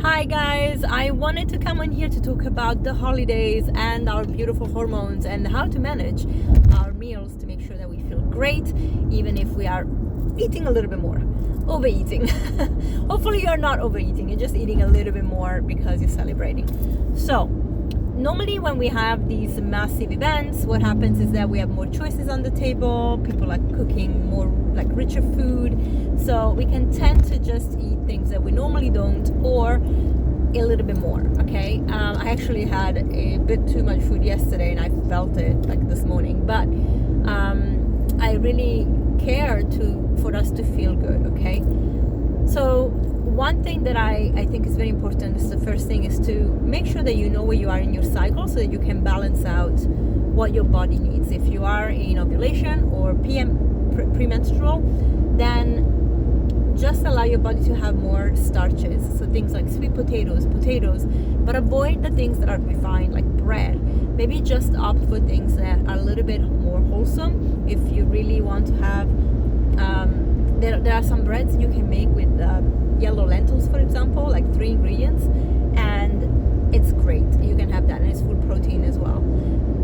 Hi guys, I wanted to come on here to talk about the holidays and our beautiful hormones and how to manage our meals to make sure that we feel great even if we are eating a little bit more. Overeating. Hopefully you're not overeating, you're just eating a little bit more because you're celebrating. So normally when we have these massive events, what happens is that we have more choices on the table. People are cooking more like richer food, so we can tend to just eat things that we normally don't, or a little bit more. Okay, I actually had a bit too much food yesterday and I felt it like this morning, but I really care for us to feel good. Okay, so one thing that I think is very important is the first thing is to make sure that you know where you are in your cycle so that you can balance out what your body needs. If you are in ovulation or premenstrual, then just allow your body to have more starches. So things like sweet potatoes, but avoid the things that are refined like bread. Maybe just opt for things that are a little bit more wholesome. If you really want to have, there are some breads you can make with yellow lentils, for example, like 3 ingredients, and it's great. You can have that, and it's full protein as well.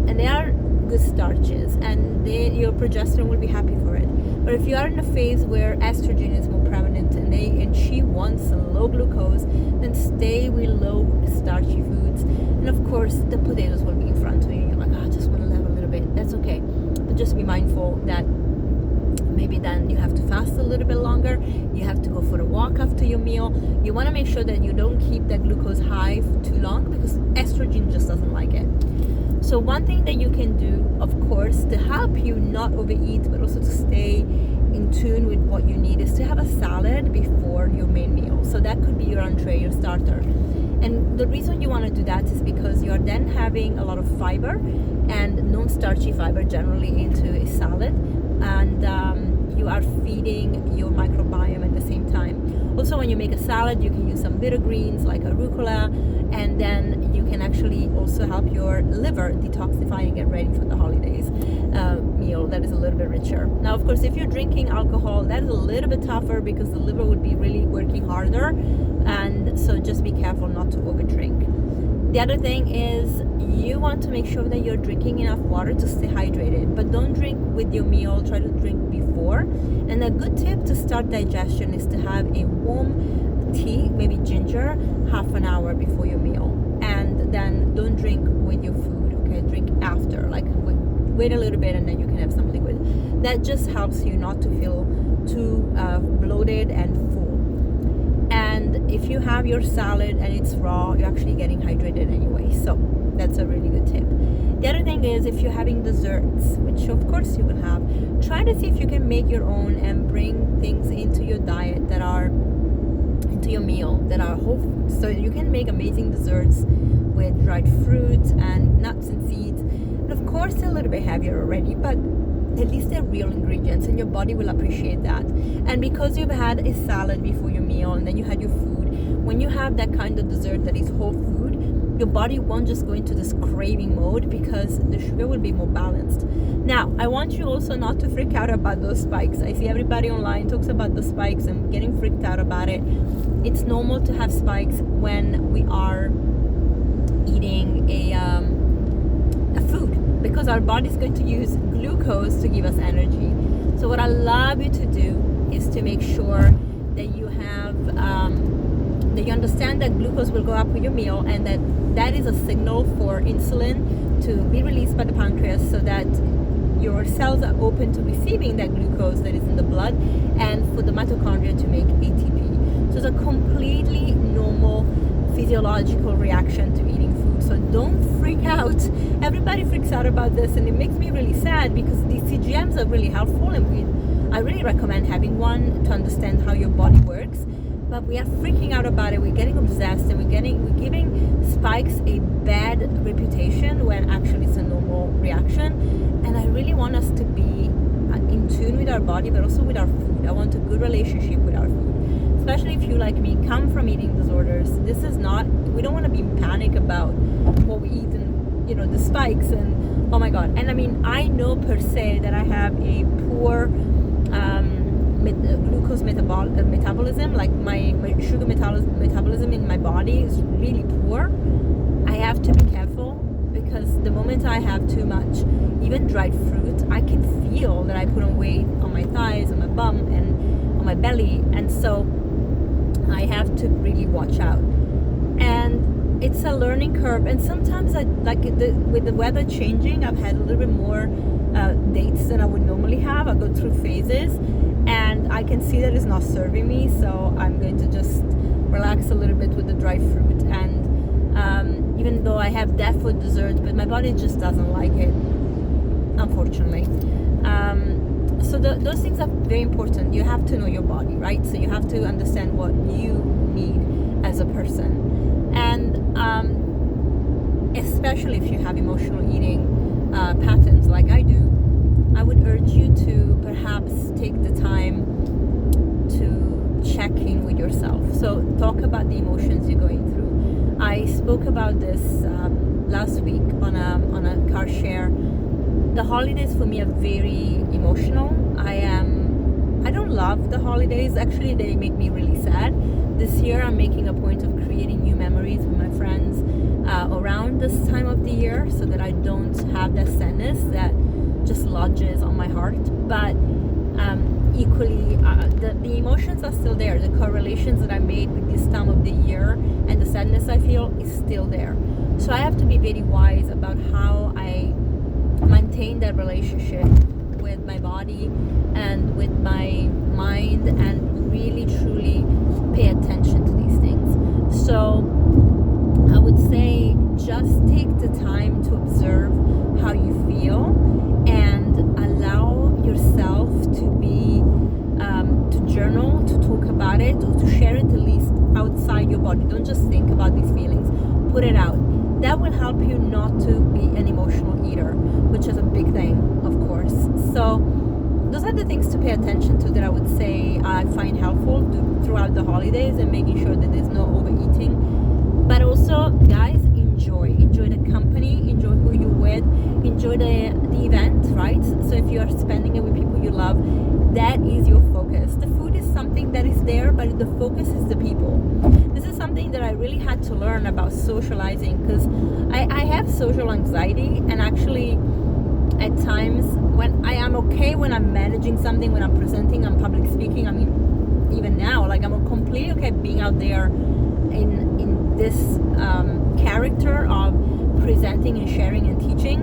And they are good starches, and your progesterone will be happy for it. But if you are in a phase where estrogen is more prevalent and she wants low glucose, then stay with low starchy foods. And of course, the potatoes will be in front of you. You're like, I just want to have a little bit. That's okay. But just be mindful that maybe then you have to fast a little bit longer. You have to go for a walk after your meal. You want to make sure that you don't keep that glucose high for too long because estrogen just doesn't like it. So one thing that you can do, of course, to help you not overeat, but also to stay in tune with what you need, is to have a salad before your main meal. So that could be your entree, your starter. And the reason you want to do that is because you are then having a lot of fiber and non-starchy fiber generally into a salad, and you are feeding your microbiome at the same time. Also, when you make a salad, you can use some bitter greens like arugula, and then you can actually also help your liver detoxify and get ready for the holidays meal that is a little bit richer. Now, of course, if you're drinking alcohol, that is a little bit tougher because the liver would be really working harder, and so just be careful not to overdrink. The other thing is you want to make sure that you're drinking enough water to stay hydrated, but don't drink with your meal. Try to drink before. And a good tip to start digestion is to have a warm tea, maybe ginger, half an hour before your meal. And then don't drink with your food, okay? Drink after, like wait a little bit and then you can have some liquid. That just helps you not to feel too bloated and full. And if you have your salad and it's raw, you're actually getting hydrated anyway. So that's a really good tip. The other thing is, if you're having desserts, which of course you will have, try to see if you can make your own and bring things into your diet that are into your meal that are whole foods. So you can make amazing desserts with dried fruits and nuts and seeds. And of course they're a little bit heavier already, but at least they're real ingredients and your body will appreciate that. And because you've had a salad before your meal and then you had your food, when you have that kind of dessert that is whole food, your body won't just go into this craving mode because the sugar will be more balanced. Now, I want you also not to freak out about those spikes. I see everybody online talks about the spikes and getting freaked out about it. It's normal to have spikes when we are eating a food, because our body is going to use glucose to give us energy. So what I love you to do is to make sure that you have that you understand that glucose will go up with your meal, and that is a signal for insulin to be released by the pancreas so that your cells are open to receiving that glucose that is in the blood, and for the mitochondria to make ATP. So it's a completely normal physiological reaction to eating food. So don't freak out. Everybody freaks out about this, and it makes me really sad because these CGMs are really helpful, and I really recommend having one to understand how your body works. But we are freaking out about it. We're getting obsessed, and we're giving spikes a bad reputation when actually it's a normal reaction. And I really want us to be in tune with our body, but also with our food. I want a good relationship with our food, especially if you, like me, come from eating disorders. This is not, we don't want to be in panic about what we eat and, you know, the spikes and oh my god. And I mean, I know per se that I have a poor glucose metabolism, like my sugar metabolism in my body body is really poor, I have to be careful, because the moment I have too much, even dried fruit, I can feel that I put on weight on my thighs, on my bum, and on my belly, and so I have to really watch out. And it's a learning curve, and sometimes with the weather changing, I've had a little bit more dates than I would normally have. I go through phases, and I can see that it's not serving me, so I'm going to just relax a little bit with the dried fruit. And even though I have that for dessert, but my body just doesn't like it, unfortunately. So those things are very important. You have to know your body, right? So you have to understand what you need as a person. And especially if you have emotional eating patterns like I do, I would urge you to perhaps take the time to check in with yourself. So talk about the emotions you're going through. I spoke about this last week on a car share. The holidays for me are very emotional. I don't love the holidays. Actually, they make me really sad. This year, I'm making a point of creating new memories with my friends around this time of the year, so that I don't have that sadness that just lodges on my heart. But equally, the emotions are still there. The correlations that I made with this time of the year and the sadness I feel is still there. So I have to be very wise about how I maintain that relationship with my body and with my mind, and really truly pay attention to these things. So I would say just take the time to observe how you feel and allow yourself to be to journal, to talk about it, or to share it at least outside your body. Don't just think about these feelings, put it out. That will help you not to be an emotional eater, which is a big thing, of course. So those are the things to pay attention to that I would say I find helpful throughout the holidays, and making sure that there's no overeating. But also, guys, enjoy the company, enjoy who you're with, enjoy the event, right? So if you are spending it with people you love, that is your focus. The food is something that is there, but the focus is the people. This is something that I really had to learn about socializing, because I have social anxiety, and actually at times when I am okay when I'm managing something, when I'm presenting, I'm public speaking, I mean even now, like I'm completely okay being out there in this character of presenting and sharing and teaching.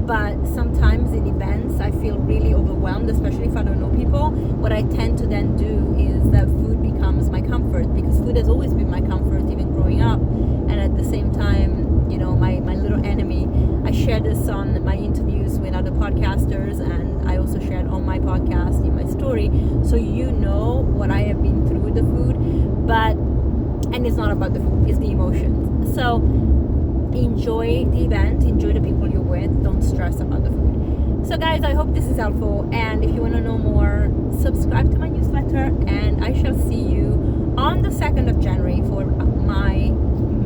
But sometimes in events I feel really overwhelmed, especially if I don't know people. What I tend to then do is that food becomes my comfort, because food has always been my comfort, even growing up. And at the same time, you know, my little enemy. I share this on my interviews with other podcasters, and I also shared on my podcast in my story, so you know what I have been through with the food. And it's not about the food, it's the emotions. So enjoy the event, enjoy the people you're with, don't stress about the food. So guys, I hope this is helpful, and if you want to know more, subscribe to my newsletter, and I shall see you on the 2nd of January for my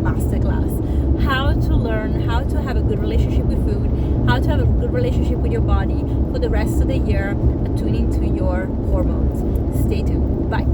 masterclass. How to learn how to have a good relationship with food, how to have a good relationship with your body for the rest of the year, attuning to your hormones. Stay tuned. Bye.